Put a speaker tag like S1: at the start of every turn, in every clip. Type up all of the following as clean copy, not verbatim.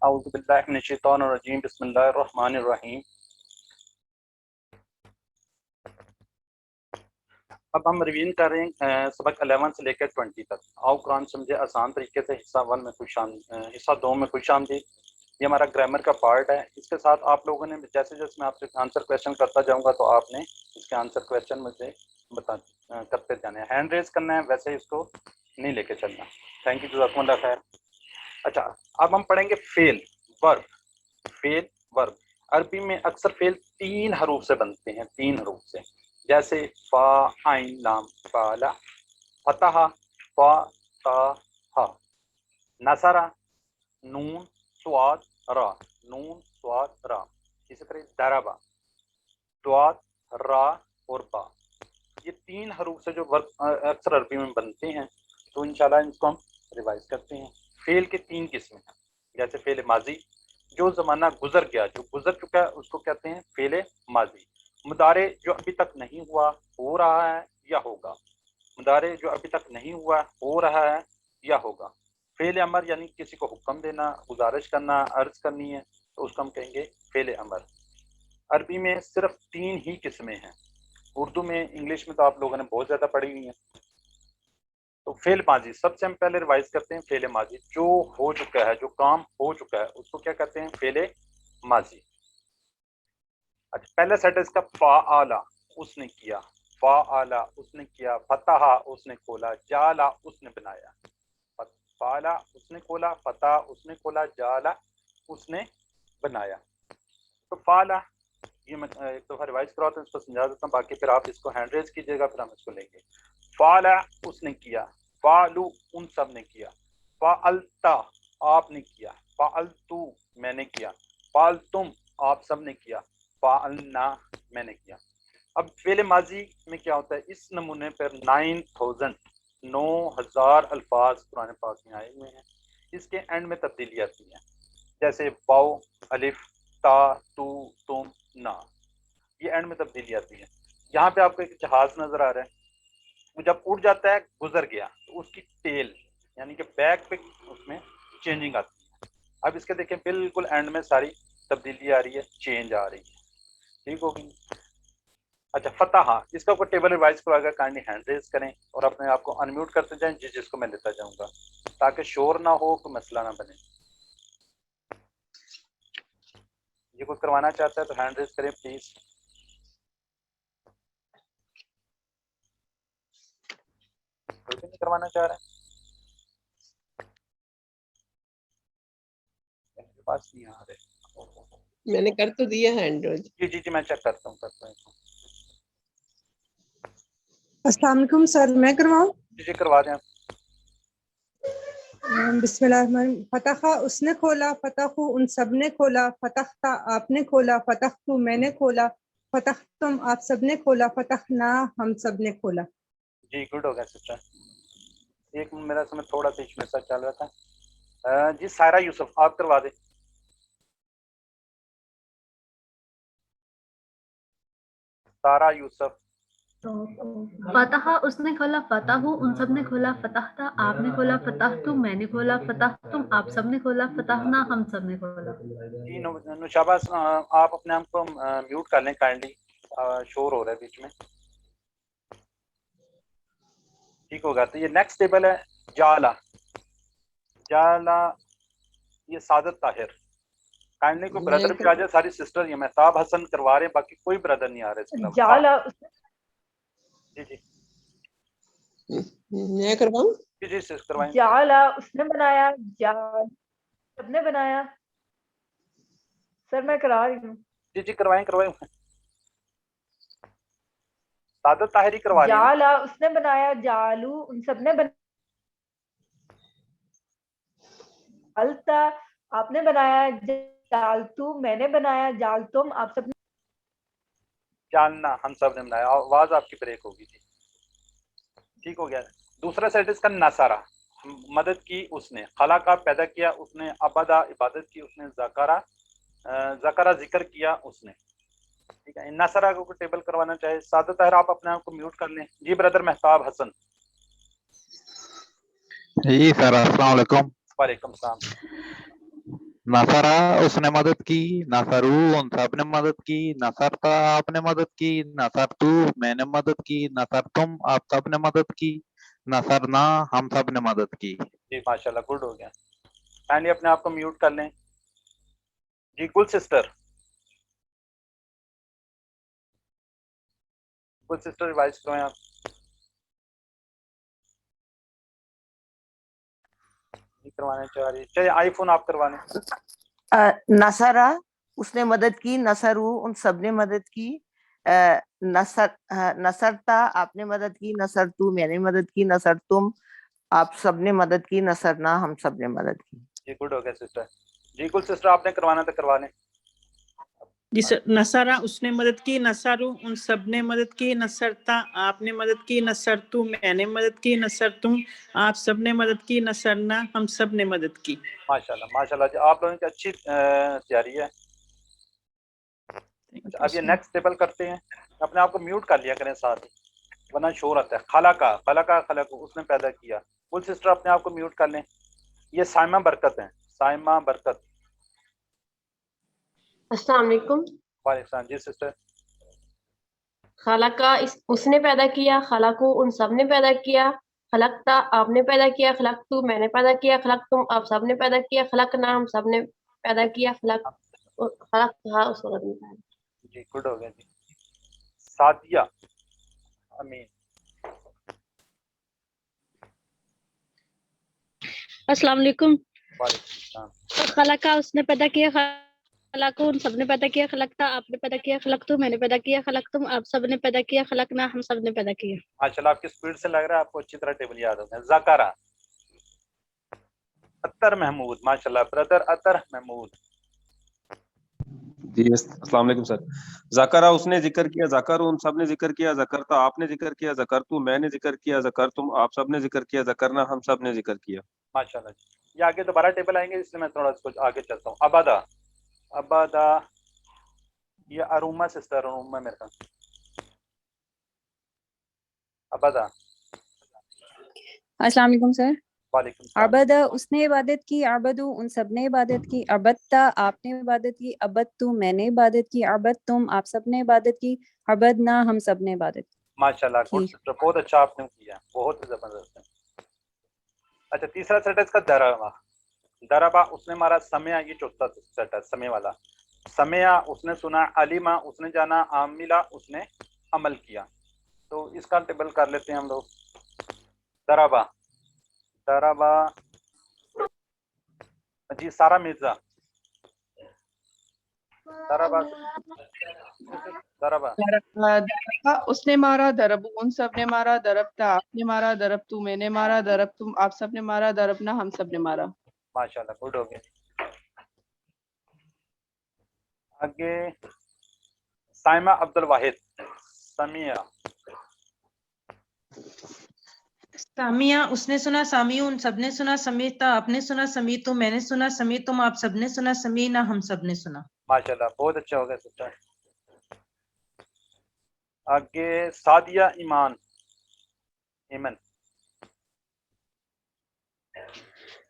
S1: अऊज़ु बिल्लाहि मिनश शैतानिर रजीम बिस्मिल्लाहिर रहमानिर रहीम। अब हम रिवीजन कर रहे हैं सबक 11 से लेकर 20 तक। आओ कुरान समझे आसान तरीके से। हिस्सा 1 में हिस्सा 2 में खुशामदीद। ये हमारा ग्रामर का पार्ट है। इसके साथ आप लोगों ने जैसे जैसे मैं आपसे आंसर क्वेश्चन करता जाऊंगा तो आपने इसके आंसर क्वेश्चन मुझे करते जाने हैं। हैंड रेज करना है, वैसे इसको नहीं लेके चलना। थैंक यू, जज़ाकुमुल्लाह खैर। अच्छा, अब हम पढ़ेंगे फेल वर्ब। फेल वर्ब अरबी में अक्सर फेल 3 हरूफ से बनते हैं, 3 हरूफ से। जैसे फा आइन लाम फाला, फतहा फा ता हा, नसरा नून स्वाद रा, नून स्वाद रा। इसी तरह दरबा स्वाद रा और बा। ये 3 हरूफ से जो वर्ब अक्सर अरबी में बनते हैं, तो इंशाल्लाह इनको हम रिवाइज करते हैं। फेल के 3 किस्में हैं। जैसे फेल माजी, जो ज़माना गुजर गया, जो गुजर चुका है, उसको कहते हैं फेल माजी। मुदारे, जो अभी तक नहीं हुआ, हो रहा है या होगा। मुदारे, जो अभी तक नहीं हुआ, हो रहा है या होगा। फेल अमर, यानी किसी को हुक्म देना, गुजारिश करना, अर्ज करनी है, तो उसको हम कहेंगे फेल अमर। अरबी में सिर्फ 3 ही किस्में हैं। उर्दू में, इंग्लिश में तो आप लोगों ने बहुत ज़्यादा पढ़ी हुई हैं। तो फेल माजी सबसे हम पहले रिवाइज करते हैं। फेल माजी जो हो चुका है, जो काम हो चुका है, उसको क्या कहते हैं? फेल माजी। अच्छा, पहला सेट है इसका फ़ाआला, उसने किया। फ़ाआला उसने किया, फतहा उसने खोला, जाला उसने बनाया। फ़ाला उसने खोला, फतहा उसने खोला, जाला उसने बनाया। तो फ़ाला ये मैं एक दफ़ा रिवाइज कराता हूँ, इसको समझा देता हूँ, बाकी फिर आप इसको हैंड रेज कीजिएगा, फिर हम इसको लेंगे। फ़ाला उसने किया, फ़ालू उन सब ने किया, फ़ाअल्ता आपने किया, फ़ाअल्तू मैंने किया, फ़ाअल्तुम आप सब ने किया, फ़ाअलना मैंने किया। अब फेल माजी में क्या होता है? इस नमूने पर 9,000 अल्फाज कुरान पाक में आए हुए हैं। इसके एंड में तब्दीली आती है, जैसे वाओ, अलिफ, ता, तू, तुम, ना, ये एंड में तब्दीली आती है। यहाँ पे आपको एक जहाज नजर आ रहा है, वो जब उड़ जाता है, गुजर गया, तो उसकी टेल यानी कि बैक पे उसमें चेंजिंग आती है। अब इसके देखें, बिल्कुल एंड में सारी तब्दीली आ रही है, चेंज आ रही है। ठीक होगी। अच्छा, फतहा, इसका कोई टेबल रिवाइज करवाएगा, काइंडली हैंड रेज करें और अपने आप को अनम्यूट करते जाएं जिसको मैं लेता जाऊंगा, ताकि शोर ना हो, कोई मसला ना बने। ये कोई करवाना चाहता है तो हैंड रेज करें प्लीज। कोई भी नहीं करवाना चाह रहा है, मेरे पास नहीं आ रहे।
S2: मैंने कर तो दिया है एंड्रॉइड।
S1: जी जी जी, मैं चेक करता हूँ
S3: अस्सलाम वालेकुम सर, मैं करवाऊँ?
S1: जी जी, करवा दें।
S3: बिस्मिल्लाह। फतहा उसने खोला, फतहु उन सब ने खोला, फतहता आपने खोला, फतहतु मैंने खोला, फतहतुम आप सब ने खोला, फतहना हम सब ने खोला।
S1: जी, गुड हो गया सिस्टर। एक मिनट, मेरा समय थोड़ा सा इशू में चल रहा था। जी सायरा यूसुफ, आप करवा दें। सारा यूसुफ।
S4: फतहा उसने खोला, फतहु उन सब ने खोला, फतहता आपने खोला, फतहतु मैंने खोला, फतहतुम आप सब ने खोला, फतहना हम सब ने खोला।
S1: जी नुशाबा, आप अपने आप को म्यूट कर लें काइंडली, शोर हो रहा है बीच में। ठीक होगा। तो ये नेक्स्ट टेबल है जाला। जाला ये सादत ताहिर। काइंडली कोई ब्रदर भी आ जाए, सारी सिस्टर, ये महताब हसन करवा रहे हैं, बाकी कोई ब्रदर नहीं आ रहे इसके अलावा।
S5: जाला
S1: जी जी
S2: मैं करवाऊं?
S1: जी जी सिस्टर करवाएं।
S5: जाला उसने बनाया, जाल सबने बनाया। सर मैं करा रही हूँ।
S1: जी जी करवाएं करवाएं। सादत ताहिरी करवा रही है।
S5: जाला उसने बनाया, जालू उन सबने बनाया, अलता आपने बनाया, जालतू मैंने बनाया, जालतुम आप सबने।
S1: जानना हम सब ने बनाया। आवाज आपकी ब्रेक होगी जी। ठीक हो गया। दूसरा सेट इसका नसारा, मदद की उसने, खला का पैदा किया उसने, अबदा इबादत की उसने, ज़करा ज़करा जिक्र किया उसने। ठीक है। नसरा को टेबल करवाना चाहे सादत ताहिर, आप अपने आप को म्यूट कर लें। जी ब्रदर महताब हसन।
S6: जी सर, अस्सलाम वालेकुम।
S1: वालेकुम सलाम।
S2: नसरा उसने मदद की, नसरू उन सब ने मदद की, नसरता आपने मदद की, नसरतू मैंने मदद की, नसरतुम आप सब ने मदद की, नसरना हम सब ने मदद की।
S1: जी माशाल्लाह, गुड हो गया। काइंडली अपने आप को म्यूट कर लें। जी गुल सिस्टर, गुल सिस्टर रिवाइज करें आप। नहीं करवाने चाह रही, चलिए आईफोन आप करवा लें।
S6: नसरा उसने मदद की, नसरू उन सब ने मदद की, नसरता आपने मदद की, नसरतू मैंने मदद की, नसरतुम आप सब ने मदद की, नसरना हम सब ने मदद की।
S1: जी गुड हो गया सिस्टर। जी गुल सिस्टर आपने करवाना तो करवा लें।
S7: जी सर, नसारा उसने मदद की, नसारू उन सब ने मदद की, नसरता आपने मदद की, नसरतू मैंने मदद की, नसरतुम आप सब ने मदद की, नसरना हम सब ने मदद की।
S1: माशाल्लाह माशाल्लाह जी, आप लोगों की अच्छी तैयारी है। अच्छा, अब ये नेक्स्ट टेबल करते हैं। अपने आप को म्यूट कर लिया करें साथ ही, वरना शोर आता है। खलक उसने पैदा किया। गुल सिस्टर अपने आप को म्यूट कर लें। ये साइमा बरकत है, साइमा बरकत।
S8: अस्सलाम वालेकुम।
S1: वालेकुम जी सिस्टर।
S8: खलका उसने पैदा किया, खलकू उन सब ने पैदा किया, खलकता आपने पैदा किया, खलकतू मैंने पैदा किया, खलकतुम आप सब ने पैदा किया, खलकना हम सब ने पैदा किया, खलकहा उस वक्त ने पैदा।
S1: जी गुड हो गया जी। सादिया अमीन।
S9: अस्सलाम वालेकुम।
S1: वालेकुम।
S9: खलका उसने पैदा किया, खलकू उन सब ने पैदा किया, खलकता आपने पैदा किया, खलकतू मैंने पैदा किया, खलकतुम आप सब ने पैदा किया, खलकना हम सब ने पैदा किया।
S1: माशाल्लाह आपकी स्पीड से लग रहा है आपको अच्छी तरह टेबल याद हो गया। ज़कारा अतर महमूद, माशाल्लाह ब्रदर अतर महमूद।
S10: जी अस्सलाम वालेकुम सर। ज़करा उसने जिक्र किया, ज़कर उन सब ने जिक्र किया, ज़करता आपने जिक्र किया, ज़करतू मैंने जिक्र किया, ज़करतुम आप सब ने जिक्र किया, ज़करना हम सब ने जिक्र किया।
S1: माशाल्लाह जी। ये आगे दोबारा टेबल आएंगे, इसलिए मैं थोड़ा कुछ आगे चलता हूँ। अबादा अबादा, ये अरुमा सिस्टर, अरुमा मेरे पास। अबादा।
S11: अस्सलाम वालेकुम सर।
S1: वालेकुम।
S11: अबदा उसने इबादत की, अबदू उन सब ने इबादत की, अबदता आपने इबादत की, अबदतू मैंने इबादत की, अबदतुम आप सब ने इबादत की, अबदना हम सब ने इबादत की।
S1: माशाल्लाह गुड सिस्टर, बहुत अच्छा आपने किया, बहुत जबरदस्त है। अच्छा, तीसरा सेट है इसका दरबा। दरबा उसने मारा, समया ये चौथा सेट है, समय वाला। समया उसने सुना, अलीमा उसने जाना, आमिला उसने अमल किया। तो इसका टेबल कर लेते हैं हम लोग। दरबा दरबा जी सारा मिर्जा। दरबा दरबा
S12: दरबा उसने मारा, दरबू उन सब ने मारा, दरबता आपने मारा, दरबतू मैंने मारा, दरबतुम आप सब ने मारा, दरबना हम सब ने मारा।
S1: माशाल्लाह गुड हो गया। आगे साइमा अब्दुल वाहिद। समिया
S13: सामिया उसने सुना, सामी उन सबने सुना, समीता आपने सुना, समीतु मैंने सुना, समीतुम आप सबने सुना, समीना हम सबने सुना।
S1: माशाल्लाह बहुत अच्छा हो गया सिस्टर। आगे सादिया ईमान ईमन।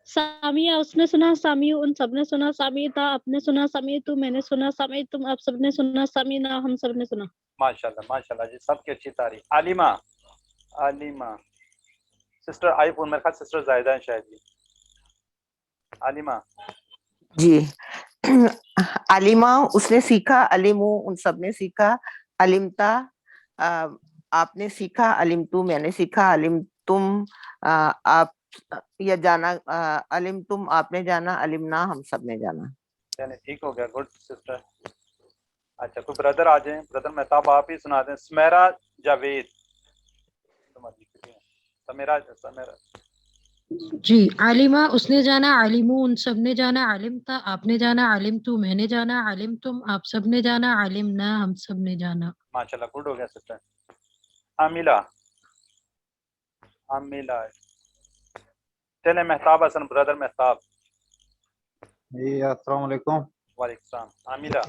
S9: सामिया उसने सुना, सामी उन सबने सुना, सामीता आपने सुना, समीतु मैंने सुना, समीतुम आप सबने सुना, समीना हम सबने सुना।
S1: माशाल्लाह माशाल्लाह जी, सबकी अच्छी तारीफ। आलिमा आलिमा सिस्टर आईफोन, मेरे ख्याल सिस्टर जायदा है शायद जी। आलिमा
S6: जी अलीमा उसने सीखा, अलीमू उन सब ने सीखा, अलिमता आपने सीखा, अलिमतू मैंने सीखा, अलिमतुम आप या जाना, अलिमतुम आपने जाना, अलिमना हम सब ने जाना।
S1: यानी ठीक हो गया, गुड सिस्टर। अच्छा, कोई ब्रदर आ जाए, ब्रदर मेहताब आप ही सुना दें। समेरा जावेद। समेरा समेरा
S13: जी आलिमा उसने जाना, आलिमू उन सब ने जाना, आलिमता आपने जाना, आलिमतु मैंने जाना, आलिमतुम आप सब ने जाना, आलिमना हम सब ने जाना।
S1: माशाल्लाह गुड हो गया सिस्टर। आमिला आमिला चले मेहताब हसन, ब्रदर मेहताब।
S2: जी अस्सलाम वालेकुम।
S1: वालेकुम सलाम। आमिला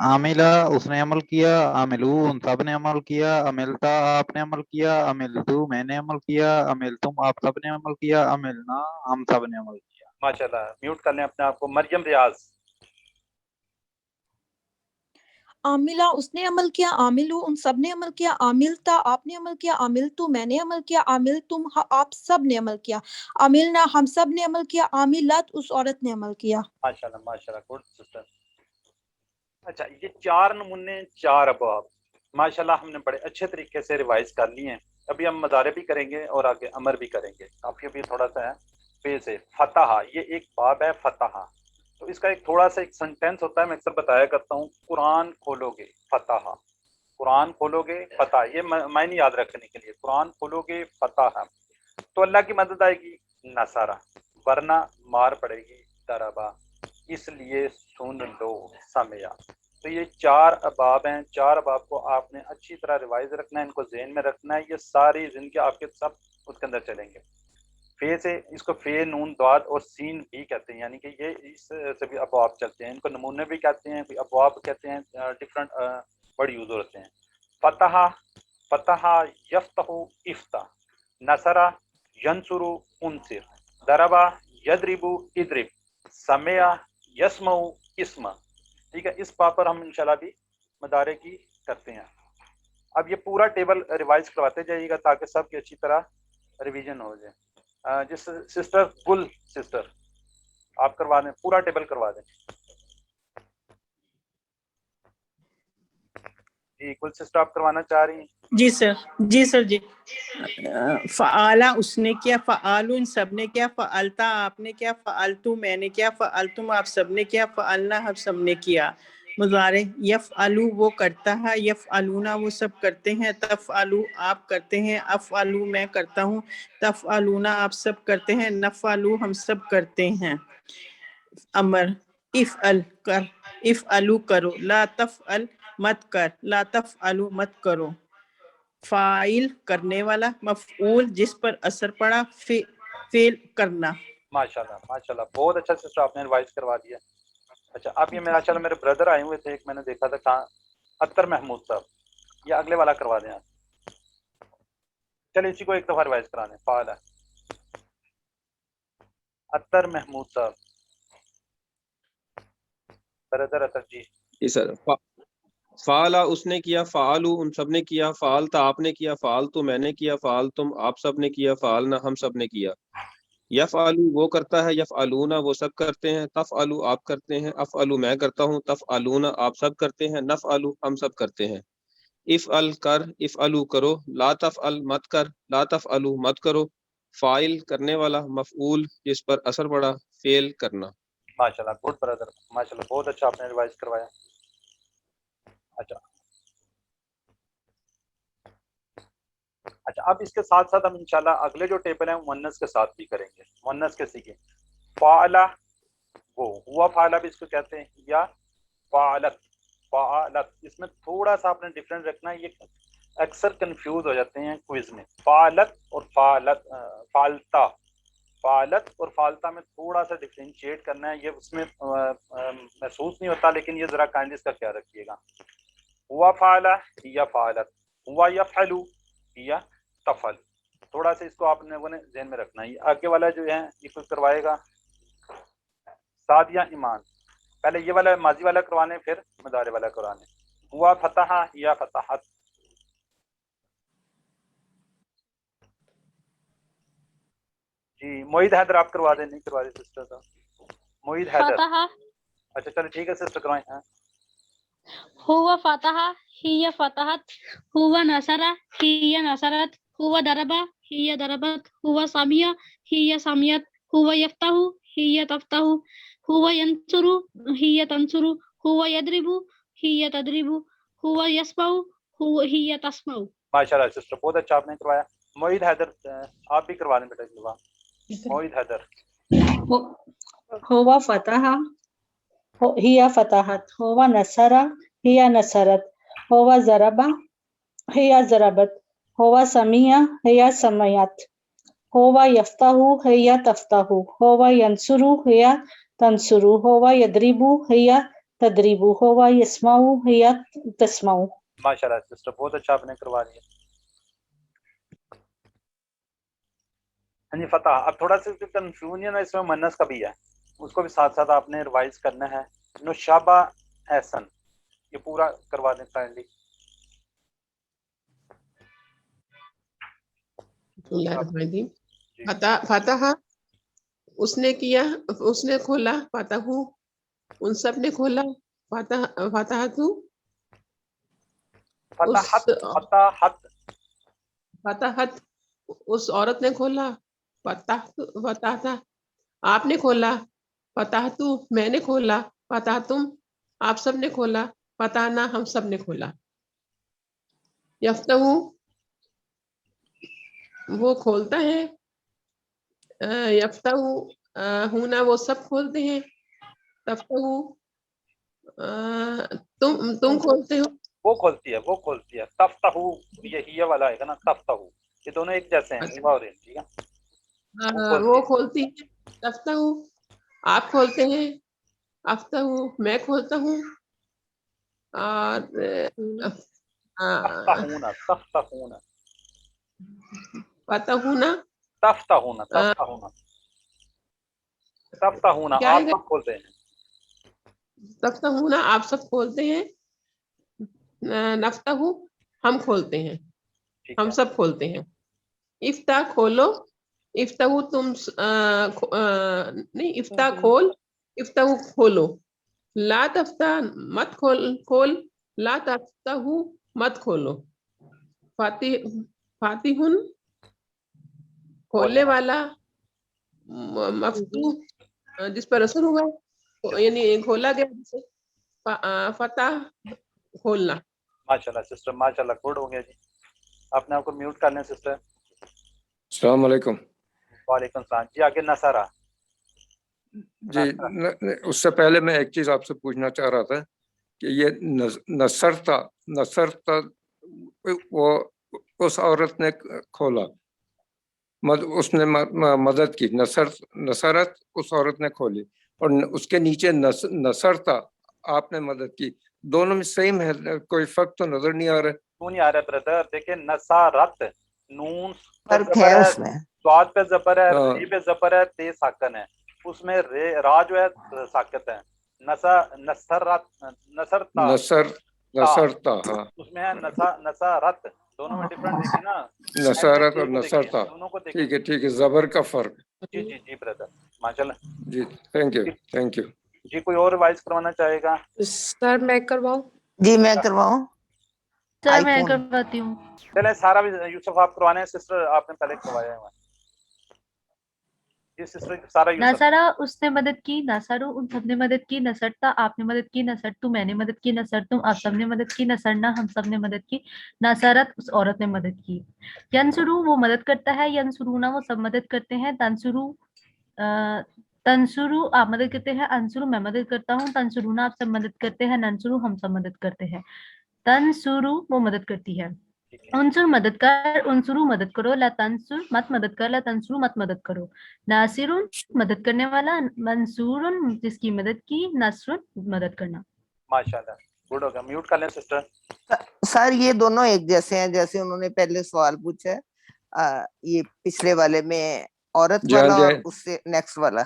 S2: आमिला उसने अमल किया, आमिलू उन सब ने अमल किया, अमिलता आपने अमल किया, अमिलतू मैंने अमल किया, अमिलतुम आप सब ने अमल किया, अमिलना हम सब ने अमल किया।
S1: माशाल्लाह, म्यूट कर लें अपने आप को। मरियम रियाज।
S14: आमिला उसने अमल किया, आमिलू उन सब ने अमल किया, आमिलता आपने अमल किया, आमिल तू मैंने अमल किया, आमिल तुम आप सब ने अमल किया, आमिलना हम सब ने अमल किया, आमिलत उस औरत ने अमल किया।
S1: माशाल्लाह माशाल्लाह, गुड सिस्टर। अच्छा, ये 4 नमूने 4 अबवाब माशाल्लाह हमने बड़े अच्छे तरीके से रिवाइज कर लिए हैं। अभी हम मज़ारे भी करेंगे और आगे अमर भी करेंगे। काफ़ी अभी थोड़ा सा है पे से फतहा, ये एक बाब है फतहा, तो इसका एक थोड़ा सा एक सेंटेंस होता है, मैं अक्सर बताया करता हूँ, कुरान खोलोगे फतहा, कुरान खोलोगे फतह, ये मायने याद रखने के लिए, कुरान खोलोगे फतह, तो अल्लाह की मदद आएगी नसारा, वरना मार पड़ेगी दरबा, इसलिए सुन लो समया। तो ये 4 अबाब हैं, 4 अबाब को आपने अच्छी तरह रिवाइज रखना है, इनको ज़हन में रखना है, ये सारी जिंदगी आपके सब उसके अंदर चलेंगे। फे से इसको फे नून दाद और सीन भी कहते हैं, यानी कि ये इस से भी अबवाब चलते हैं, इनको नमूने भी कहते हैं, कोई अबवाब कहते हैं, डिफरेंट वर्ड यूज होते हैं। फतहा फतहा यफ्तहु इफ्ता, नसरा यंसुरु उनसिर, दरबा यदरिबु इदरिब, समया यस्मउ इस्मा। ठीक है, इस बात पर हम इंशाल्लाह भी मदारे की करते हैं। अब ये पूरा टेबल रिवाइज करवाते जाइएगा ताकि सबकी अच्छी तरह रिवीजन हो जाए। जिस सिस्टर गुल सिस्टर आप करवा दें, पूरा टेबल करवा दें। जी गुल सिस्टर आप करवाना चाह रही हैं?
S7: जी सर, जी सर जी। फ़आला उसने किया, फ़आलू इन सब ने किया, फ़अलता आपने किया, फ़अलतू मैंने किया, फ़अलतुम आप सब ने किया, फ़अलना हम सब ने किया। मुज़ारे यफ़अलू वो करता है, यफ़अलूना वो सब करते हैं, तफ़अलू आप करते हैं, अफ़अलू मैं करता हूँ, तफ़अलूना आप सब करते हैं, नफ़अलू हम सब करते हैं। अमर इफ़अल कर, इफ़अलू करो, ला तफ़अल मत कर, ला तफ़अलू मत करो। फाइल करने वाला, मफऊल जिस पर असर पड़ा, फेल करना।
S1: माशाल्लाह माशाल्लाह, बहुत अच्छा सिस्टर आपने रिवाइज करवा दिया। अच्छा, अब ये मेरा चलो मेरे ब्रदर आए हुए थे, एक मैंने देखा था कहाँ, अख्तर महमूद साहब, ये अगले वाला करवा दें आप। चलिए इसी को एक दफा रिवाइज करा दें। फाला अख्तर महमूद साहब, ब्रदर अख्तर जी
S10: सर। फाला उसने किया, फालू उन सब ने किया, फालता आपने किया, फालतू मैंने किया, फालतुम आप सब ने किया, फालना हम सब ने किया। यफ़अलू वो करता है, यफ़अलूना वो सब करते हैं, तफ़अलू आप करते हैं, अफ़अलू मैं करता हूँ, तफ़अलूना आप सब करते हैं, नफ़अलू हम सब करते हैं। इफ़अल कर, इफ़अलू करो, ला तफ़अल मत कर, ला तफ़अलू मत करो। फाइल करने वाला, मफ़ऊल जिस पर असर पड़ा, फेल करना।
S1: माशाल्लाह, गुड ब्रदर, माशाल्लाह बहुत अच्छा आपने रिवाइज करवाया। अच्छा अच्छा, अब इसके साथ साथ हम इंशाल्लाह अगले जो टेबल है मुन्नस के साथ भी करेंगे। मुन्नस के सीखे फाला, वो हुआ फाला भी इसको कहते हैं, या फालत फालत, इसमें थोड़ा सा आपने डिफरेंस रखना है, ये अक्सर कंफ्यूज हो जाते हैं क्विज में। फालत और फालत, फालता, फालत और फालता में थोड़ा सा डिफरेंशिएट करना है, ये उसमें महसूस नहीं होता, लेकिन ये जरा काइंडली इसका ख्याल रखिएगा। हुआ फाला या फालत, हुआ यफअलु या तफल, थोड़ा सा इसको आप लोगों ने ध्यान में रखना है। ये आगे वाला जो है ये कुछ करवाएगा सादिया ईमान, पहले ये वाला माजी वाला करवाने, फिर मदारे वाला करवाने। हुआ फतहा या फतहत, जी मोहिद हैदर आप करवा दें, नहीं करवा दे सिस्टर साहब, मोहिद हैदर।
S9: फतहा
S1: अच्छा चलो ठीक है सिस्टर करवाएं। हाँ
S9: हुआ फतहा हिया फतहत, हुआ नसरा हिया नसरत, हुआ दरबा हिया दरबत, हुआ सामिया हिया सामियत, हुआ यफ्ताहु हिया तफ्ताहु, हुआ यंसुरु हिया तंसुरु, हुआ यदरिबु हिया तदरिबु, हुआ यस्माउ हुआ हिया तस्माउ।
S1: माशाल्लाह सिस्टर बहुत अच्छा आपने करवाया। मोहिद हैदर आप भी करवा दें बेटा इस बार। मोहिद हैदर।
S15: हुआ फतहा हिया फतहत, हुआ नसरा हिया नसरत, हुआ ज़रबा हिया ज़रबत, हुआ समिया हिया समयत, हुवा यफ्ताहु हिया तफ्ताहु, हुवा यंसुरु हिया तंसुरु, हुवा यदरिबु हिया तदरिबु, हुवा यस्माउ हिया तस्माउ।
S1: माशाल्लाह सिस्टर बहुत अच्छा आपने करवा दिया। جی فتح. اب تھوڑا سا کنفیوژن ہے اس میں منس کا بھی ہے, اس کو بھی ساتھ ساتھ آپ نے ریوائز کرنا ہے. نشابہ احسن, یہ پورا کروا دیں کائنڈلی.
S16: بسم اللہ الرحمن الرحیم. فتح اس نے کیا, اس نے کھولا. فتح ان سب نے کھولا. فتحت فتحت اس عورت نے کھولا. فتحت آپ نے کھولا. فتحت میں نے کھولا. فتحتم آپ سب نے کھولا. فتحنا ہم سب نے کھولا. یفتح وہ کھولتا ہے. یفتح ہونا وہ سب کھولتے ہیں. تفتح تم کھولتے ہو.
S1: وہ کھولتی ہے, وہ کھولتی ہے. تفتح یہ والا ہے نا, تفتح, یہ دونوں ایک جیسے ہیں. ٹھیک ہے,
S16: وہ کھولتی ہے. تفتح آپ کھولتے ہیں. افتح میں کھولتا ہوں. اور
S1: تفتحون تفتحون
S16: فتحونا
S1: تفتحون تفتحون تفتحون آپ سب کھولتے ہیں.
S16: تفتحون آپ سب کھولتے ہیں. نفتح ہم کھولتے ہیں, ہم سب کھولتے ہیں. افتح کھولو. افتح تم نہیں, افتح کھول. افتح کھولو. لا تفتح مت کھول. لا تفتح مت کھولو. فاتحن کھولنے والا. مفتوح جس پر اثر ہوا, یعنی کھولا گیا جسے. فتح کھولنا.
S1: ماشاءاللہ سسٹر, ماشاءاللہ, گڈ ہو گیا جی. اپنے آپ کو میوٹ کر لیں سسٹر.
S17: السلام علیکم.
S1: وعلیکم السلام جی. آگے نصارہ.
S17: جی اس سے پہلے میں ایک چیز آپ سے پوچھنا چاہ رہا تھا کہ یہ نصرتا, نصرتا وہ اس عورت نے کھولا, اس نے مدد کی. نصرت اس عورت نے کھولی, اور اس کے نیچے نصرتا آپ نے مدد کی. دونوں میں سیم ہے, کوئی فرق تو نظر نہیں آ رہا.
S1: کیوں نہیں آ رہا بردر؟ دیکھیں نصارت, نون
S6: فرق ہے اس میں.
S1: سواد پہ زبر ہے, ری پہ زبر ہے, تے ساکن ہے. اس میں را جو ہے ساکت ہے. نصرت نصرتا
S17: نصرتا, ہاں
S1: اس میں ہے نصارت. دونوں میں ڈفرنٹ دیکھیں نا,
S17: نصارت اور نصرتا.
S1: دونوں کو دیکھیں.
S17: ٹھیک ہے, ٹھیک ہے, زبر کا فرق.
S1: جی جی جی بردر, ماشاءاللہ
S17: جی. Thank you, thank you.
S1: جی کوئی اور ریوائز کروانا چاہے گا؟
S16: سر میں کرواؤں؟
S6: جی میں کرواؤں.
S4: سر میں کرواتی ہوں.
S1: چلیں سارا بھی یوسف آپ کروانے ہیں. سسٹر آپ نے پہلے کروایا ہے. جی سسٹر سارا یوسف.
S4: نصرہ اس نے مدد کی. نصرو ان سب نے مدد کی. نصرتا آپ نے مدد کی. نصرتو میں نے مدد کی. نصرتم آپ سب نے مدد کی. نصرنا ہم سب نے مدد کی. نصرت اس عورت نے مدد کی. ینصرو وہ مدد کرتا ہے. ینصرونا وہ سب مدد کرتے ہیں. تنصرو تنصرو آپ مدد کرتے ہیں. انصرو میں مدد کرتا ہوں. تنصرونا آپ سب مدد کرتے ہیں. ننصرو ہم سب مدد کرتے ہیں. تنصرو وہ مدد کرتی ہے. انصر مدد کر. انصرو مدد کرو. لا تنصر مت مدد کر. لا تنصرو مت مدد کرو. ناصرون مدد کرنے والا. منصورن جس کی مدد کی. نصر مدد کرنا.
S1: ماشاءاللہ, گڈ ہو گیا. میوٹ کر لیں سسٹر.
S6: سر یہ دونوں ایک جیسے ہیں, جیسے انہوں نے پہلے سوال پوچھا ہے. یہ پچھلے والے میں عورت والا اور اس سے نیکسٹ والا.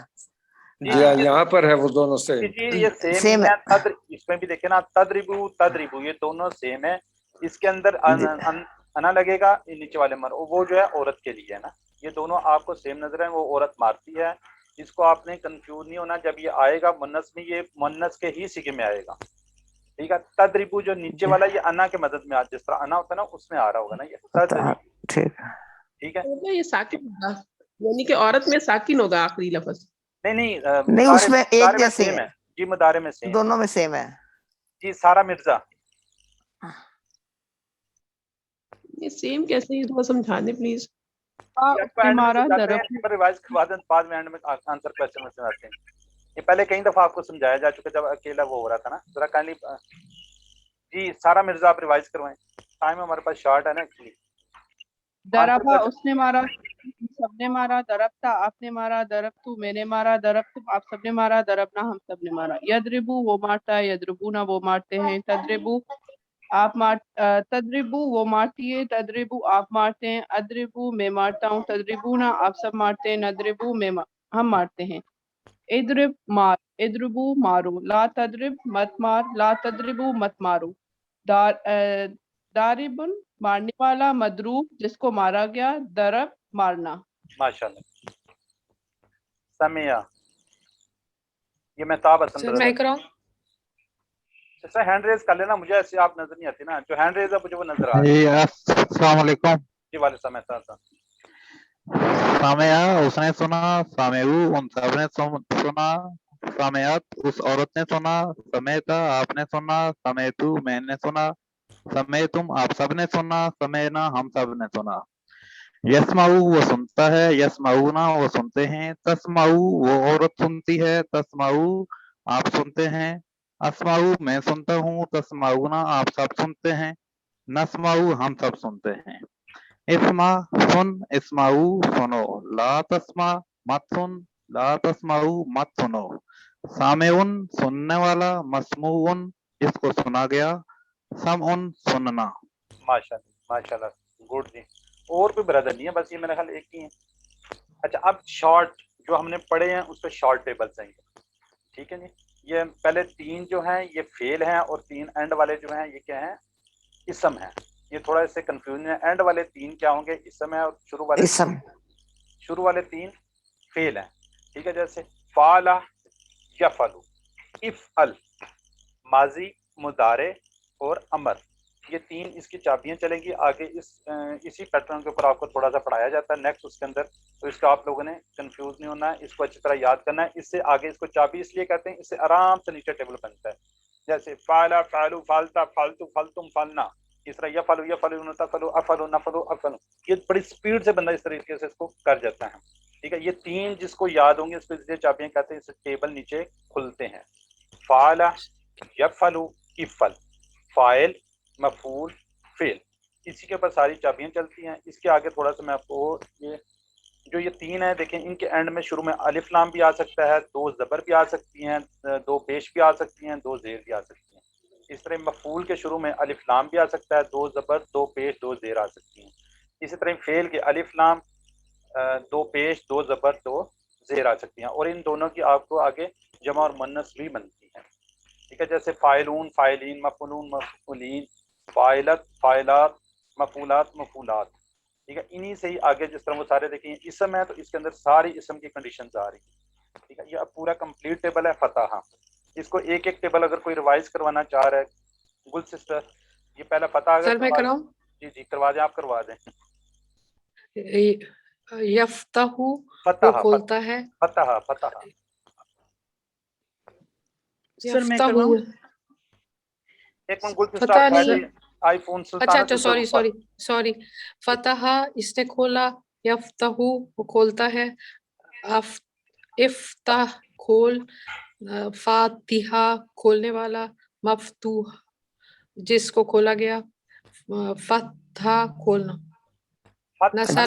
S17: جی ہاں, یہاں پر ہے وہ دونوں سیم.
S1: جی یہ سیم ہے. اس میں بھی دیکھیں نا, تدریبو تدریبو یہ دونوں سیم ہے. اس کے اندر انا لگے گا نیچے والے مر, وہ جو ہے عورت کے لیے ہے نا. یہ دونوں آپ کو سیم نظر ہیں. وہ عورت مارتی ہے. اس کو آپ نے کنفیوز نہیں ہونا. جب یہ آئے گا منس میں, یہ منس کے ہی سیگے میں آئے گا. ٹھیک ہے. تدریبو جو نیچے والا یہ انا کے مدد میں, جس طرح انا ہوتا ہے نا اس میں آ رہا ہوگا نا یہ تدریبو. ٹھیک ہے.
S16: یہ ساکن ہوگا, یعنی کہ عورت میں ساکن ہوگا آخری لفظ.
S1: نہیں
S6: اس میں ایک جیسے
S1: سیم ہے جی. مدارے میں سیم,
S6: دونوں میں سیم ہے
S1: جی. سارا مرزا
S16: یہ سیم کیسے ہے, تھوڑا سمجھا دیں پلیز.
S1: ریوائز کروا دیں, بعد میں اینڈ میں آنسر کوسچن میں سمجھاتے ہیں. یہ پہلے کئی دفعہ آپ کو سمجھایا جا چکا جب اکیلا وہ ہو رہا تھا نا. ذرا کائنڈلی جی سارا مرزا آپ ریوائز کروائیں. ٹائم ہمارے پاس شارٹ ہے نا ایکچولی.
S12: دربا اس نے مارا, سب نے مارا. دربتا آپ نے مارا. دربتو میں نے مارا. دربتم آپ سب نے مارا. دربنا ہم سب نے مارا. یدربو وہ مارتا ہے. یدربونا وہ مارتے ہیں. تدربو आप तदरिबू वो मारती है, तदरिबू आप मारते हैं, अदरिबू मैं मारता हूँ, तदरिबूना आप सब मारते हैं, नदरिबू हम मारते हैं। इदरिब मार, इदरिबू मारो, ला तदरिब मत मार, ला तदरिबू मत मारो। दारिबुन मारने वाला, मदरूब जिसको मारा गया, दरब मारना।
S1: माशाल्लाह। समिया, ये मैं ताब हसन
S16: सर मैं कराऊं?
S1: सर हैंड रेज कर लेना, मुझे ऐसे आप नजर नहीं आती ना, जो हैंड रेज है मुझे वो नजर आ रही
S2: जी
S1: है।
S2: अस्सलाम वालेकुम।
S1: जी वाले समय था।
S2: सामया उसने सुना, सामेऊ उन सबने सुना, सामयात उस औरत ने सुना, समेता आपने सुना, समेतु मैंने सुना, समय तुम आप सबने सुना, समयना हम सब ने सुना। यस्माऊ वो सुनता है, यस्माऊना वो सुनते हैं, तस्माऊ वो औरत सुनती है, तस्माऊ आप सुनते हैं, अस्माऊ मैं सुनता हूँ, तस्माऊना आप सब सुनते हैं, नस्माऊ हम सब सुनते हैं। इस्मा सुन, इस्माऊ सुनो, ला तस्मा मत सुन, ला तस्माऊ मत सुनो। सामेउन सुनने वाला, मस्मूउन जिसको सुना गया, समउन सुनना।
S1: माशाल्लाह माशाल्लाह, गुड जी। और कोई ब्रदर नहीं है, बस ये मेरे ख्याल एक ही है। अच्छा, अब शॉर्ट जो हमने पढ़े हैं उस पर शॉर्ट टेबल्स हैं, ठीक है जी। ये पहले तीन जो हैं ये फेल हैं और तीन एंड वाले जो हैं ये क्या हैं, इसम है। ये थोड़ा इससे कंफ्यूजन है। एंड वाले तीन क्या होंगे, इसम है, और शुरू वाले तीन फेल हैं, ठीक है। जैसे फाला यफलू, इफअल, माजी, मुदारे और अमर, ये तीन इसकी चाबियां चलेंगी आगे। इसी पैटर्न के ऊपर आपको थोड़ा सा पढ़ाया जाता है नेक्स्ट उसके अंदर, तो इसका आप लोगों ने कंफ्यूज नहीं होना है, इसको अच्छी तरह याद करना है। इससे आगे इसको चाबी इसलिए कहते हैं, इससे आराम से नीचे टेबल बनता है। जैसे फाला फालू फालता फालतू फलतुम फलना, इस तरह यफलू यफलू नतफलू अफलू नफलू अफलू, ये बड़ी स्पीड से बंदा इस तरीके से इसको कर जाता है, ठीक है। ये तीन जिसको याद होंगे इसको इसलिए चाबियां कहते हैं, इससे टेबल नीचे खुलते हैं। फाला यफलू इफल, फाइल मफूल फेल, इसी के ऊपर सारी चाबियां चलती हैं। इसके आगे थोड़ा सा मैं आपको ये तीन है देखें, इनके एंड में शुरू में अलिफ लाम भी आ सकता है, दो जबर भी आ सकती हैं, दो पेश भी आ सकती हैं, दो जेर भी आ सकती हैं। इस तरह मफूल के शुरू में अलिफ लाम भी आ सकता है, दो जबर दो पेश दो जेर आ सकती हैं। इसी तरह फेल के अलिफ लाम दो पेश दो जबर दो जेर आ सकती हैं, और इन दोनों की आपको आगे जमा और मुन्नस भी बनती है, ठीक है। जैसे फाइलून फाइलीन, मफूलून मफूलीन, फाइलत फाइलात, मफूलात मफूलात, ठीक है। इन्हीं से ही आगे जिस तरह वो सारे देखें इसम है, तो इसके अंदर सारी इसम की कंडीशंस आ रही है, ठीक है। ये अब पूरा कंप्लीट टेबल है फतहा। इसको एक एक टेबल अगर कोई रिवाइज करवाना चाह रहा है, गुल सिस्टर, ये पहला फतह अगर
S16: सर मैं कराऊं?
S1: जी जी करवा दें, आप करवा दें।
S16: यफ्ताहु वो खोलता है,
S1: फतहा फतहा।
S7: सर मैं करवाऊं?
S1: एक मिनट, गुल
S16: पता
S1: सिस्टर
S16: नहीं।
S1: आईफोन
S16: अच्छा सॉरी फतहा इसने खोला, यफ्ताहु वो खोलता है, इफ्ताह खोल, फातिहा खोलने वाला, मफ्तूह जिसको खोला गया, फतहा खोलना, नसरा।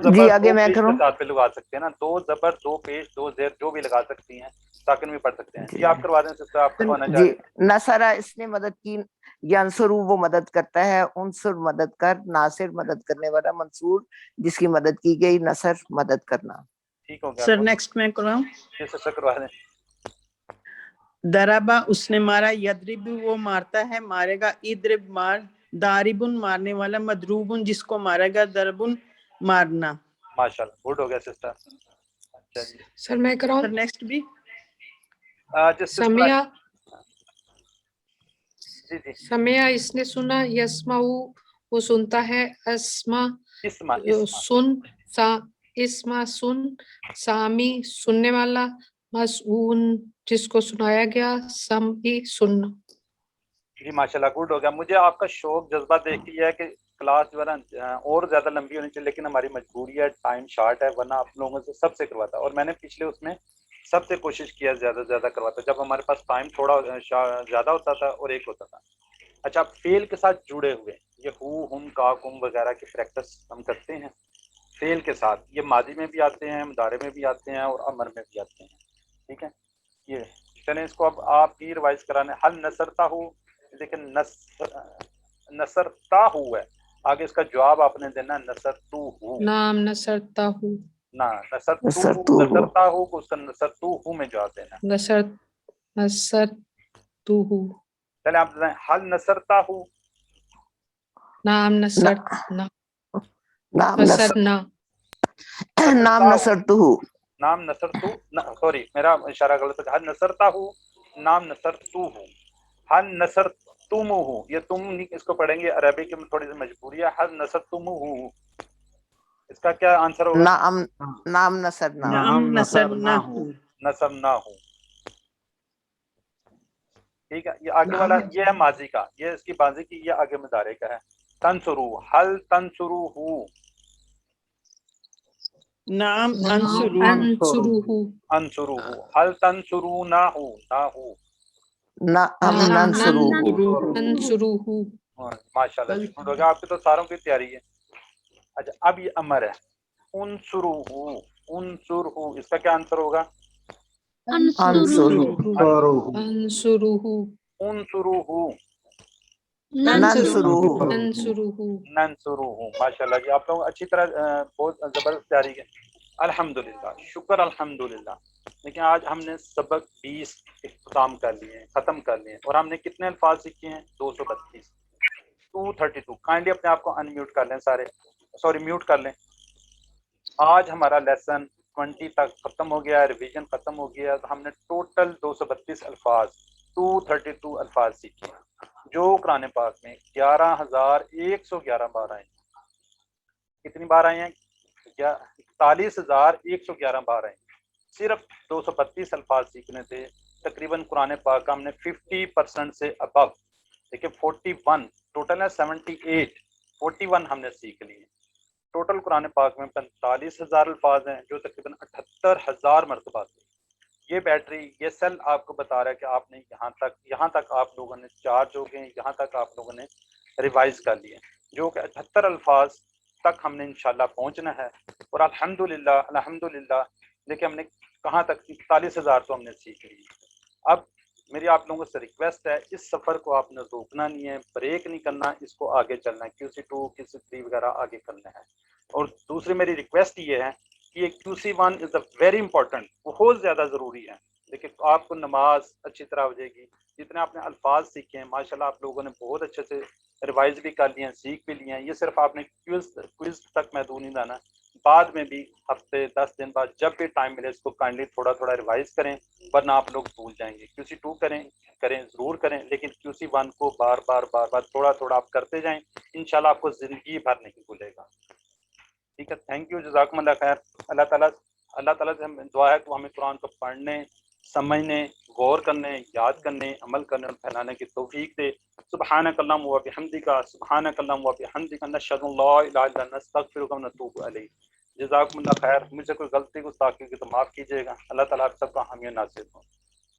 S6: जी आगे मैं करूं?
S1: साथ पे लगा सकते हैं ना, दो जबर दो पेश दो जेर जो भी लगा सकती हैं, साकिन भी पढ़ सकते हैं। जी आप करवा दें सिस्टर, आप करवाना चाह रहे हैं।
S6: नसरा इसने मदद की, यंसुरु वो मदद करता है, उनसुर मदद कर, नासिर मदद करने वाला, मंसूर जिसकी मदद की गई, नसर मदद करना।
S1: ठीक हो गया
S7: सर नेक्स्ट मैं कराऊं?
S1: सिस्टर करवा दें।
S7: दराबा उसने मारा, यदरिबु वो मारता है मारेगा, इदरिब मार, दारिबुन मारने वाला, मदरूबुन जिसको मारेगा, दरबुन मारना।
S1: माशाल्लाह, गुड हो गया सिस्टर। अच्छा जी
S16: सर मैं कराऊं?
S7: सर नेक्स्ट भी
S16: समिया,
S1: जी जी
S16: समिया इसने सुना, यस्माऊ वो सुनता है, अस्मा
S1: इस्मा
S16: सुन, इस्मा सुन, सामी सुनने वाला, मसऊन जिसको सुनाया गया, समी सुनना।
S1: जी माशाल्लाह, गुड हो गया। मुझे आपका शौक जज्बा देख के है कि क्लास जो है ना और ज्यादा लंबी होनी चाहिए, लेकिन हमारी मजबूरी है, टाइम शॉर्ट है, वरना आप लोगों से सबसे करवाता। और मैंने पिछले उसमें सबसे कोशिश किया ज्यादा से ज्यादा करवाता, जब हमारे पास टाइम थोड़ा ज्यादा होता था और एक होता था। अच्छा, फेल के साथ जुड़े हुए ये हु हम का कुम वगैरह की प्रैक्टिस हम करते हैं फेल के साथ। ये मादी में भी आते हैं, मुदारे में भी आते हैं, और अमर में भी आते हैं, ठीक है। ये चलें, इसको अब आप भी रिवाइज कराने। हल नसरता हो, لیکن نصرتا ہے, آگے اس کا جواب آپ نے دینا نصرتو ہو.
S13: نام نصرتا ہوں
S1: نہ نصرتا ہو کو اس کا نصرتو ہو میں جواب دینا.
S13: نصرتو ہوں
S1: چلے آپ بتائیں حل نصرتا ہو.
S11: نام نصرنا
S6: نام نصرتہ
S1: نام نصرتو سوری میرا اشارہ غلط ہے. حل نصرتا ہو نام نصرتو ہو. حل نصرتم ہو یہ تم اس کو پڑھیں گے عربی کے میں تھوڑی سی مجبوری ہے. حل نصرتم ہو اس کا کیا آنسر ہوگا؟
S6: نام نصرنا
S1: نصر نہ ہو. ٹھیک ہے, یہ آگے والا یہ ہے ماضی کا, یہ اس کی ماضی کی, یہ آگے مضارع کا ہے. تنصرو حل تنصرو ہو.
S7: نعم انصروہ
S1: انصرو ہو. حل تنصرو نہ ہو. نہ ہو
S11: ننصروہ
S1: ماشاء اللہ شکر ہوگا آپ کی تو ساروں کی تیاری ہے. اچھا اب یہ امر ہے انصرو ہو. انصر ہو اس کا کیا آنسر ہوگا؟
S11: انصروہ
S1: ننصروہ. ماشاء اللہ جی آپ لوگ اچھی طرح بہت زبردست تیاری ہے الحمدللہ. شکر الحمدللہ. لیکن آج ہم نے سبق 20 اختتام کر لیے ہیں, ختم کر لیے ہیں, اور ہم نے کتنے الفاظ سیکھے ہیں؟ 232. 232. کائنڈلی اپنے آپ کو ان میوٹ کر لیں سارے, سوری میوٹ کر لیں. آج ہمارا لیسن 20 تک ختم ہو گیا, ریویژن ختم ہو گیا. تو ہم نے ٹوٹل 232 الفاظ 232 الفاظ سیکھے جو قرآن پاک میں 11,111 بار آئے ہیں. کتنی بار آئے ہیں؟ 41,111 بار آئے ہیں. صرف 232 الفاظ سیکھنے تھے. تقریباً قرآن پاک کا ہم نے 50% سے ابو, دیکھیں 41 ٹوٹل ہے 78, 41 ہم نے سیکھ لی ہیں. ٹوٹل قرآن پاک میں 45,000 الفاظ ہیں جو تقریباً 78,000 مرتبہ تھے. یہ بیٹری یہ سیل آپ کو بتا رہا ہے کہ آپ نے یہاں تک آپ لوگوں نے چارج ہو گئے, یہاں تک آپ لوگوں نے ریوائز کر لیے, جو کہ 78 الفاظ تک ہم نے انشاءاللہ پہنچنا ہے. اور الحمدللہ لیکن ہم نے کہاں تک 41,000 تو ہم نے سیکھ لی. اب میری آپ لوگوں سے ریکویسٹ ہے, اس سفر کو آپ نے روکنا نہیں ہے, بریک نہیں کرنا, اس کو آگے چلنا ہے. QC2 QC3 وغیرہ آگے کرنا ہے. اور دوسری میری ریکویسٹ یہ ہے کہ یہ QC1 از ویری امپورٹنٹ, بہت زیادہ ضروری ہے. دیکھیں آپ کو نماز اچھی طرح ہو جائے گی. جتنے آپ نے الفاظ سیکھے ہیں ماشاءاللہ آپ لوگوں نے بہت اچھے سے ریوائز بھی کر لیے ہیں, سیکھ بھی لیے ہیں. یہ صرف آپ نے کوئز تک محدود نہیں رہنا, بعد میں بھی ہفتے 10 دن بعد جب بھی ٹائم ملے اس کو کائنڈلی تھوڑا تھوڑا ریوائز کریں, ورنہ آپ لوگ بھول جائیں گے. QC2 کریں ضرور کریں, لیکن QC1 کو بار بار تھوڑا تھوڑا آپ کرتے جائیں. انشاءاللہ آپ کو زندگی بھر نہیں بھولے گا. ٹھیک ہے, تھینک یو, جزاکم اللہ خیر. اللہ تعالیٰ سے ہمیں دعا ہے کہ وہ ہمیں قرآن کو پڑھنے, سمجھنے, غور کرنے, یاد کرنے, عمل کرنے اور پھیلانے کی توفیق دے. سبحانک اللہم و بحمدک سبحانک اللہم و بحمدک نشہد ان لا الہ الا انت نستغفرک و نتوب الیک. جزاکم اللہ خیر. مجھ سے کوئی غلطی گستاخی کی تو معاف کیجیے گا. اللہ تعالیٰ آپ سب کا حامی و ناصر ہو.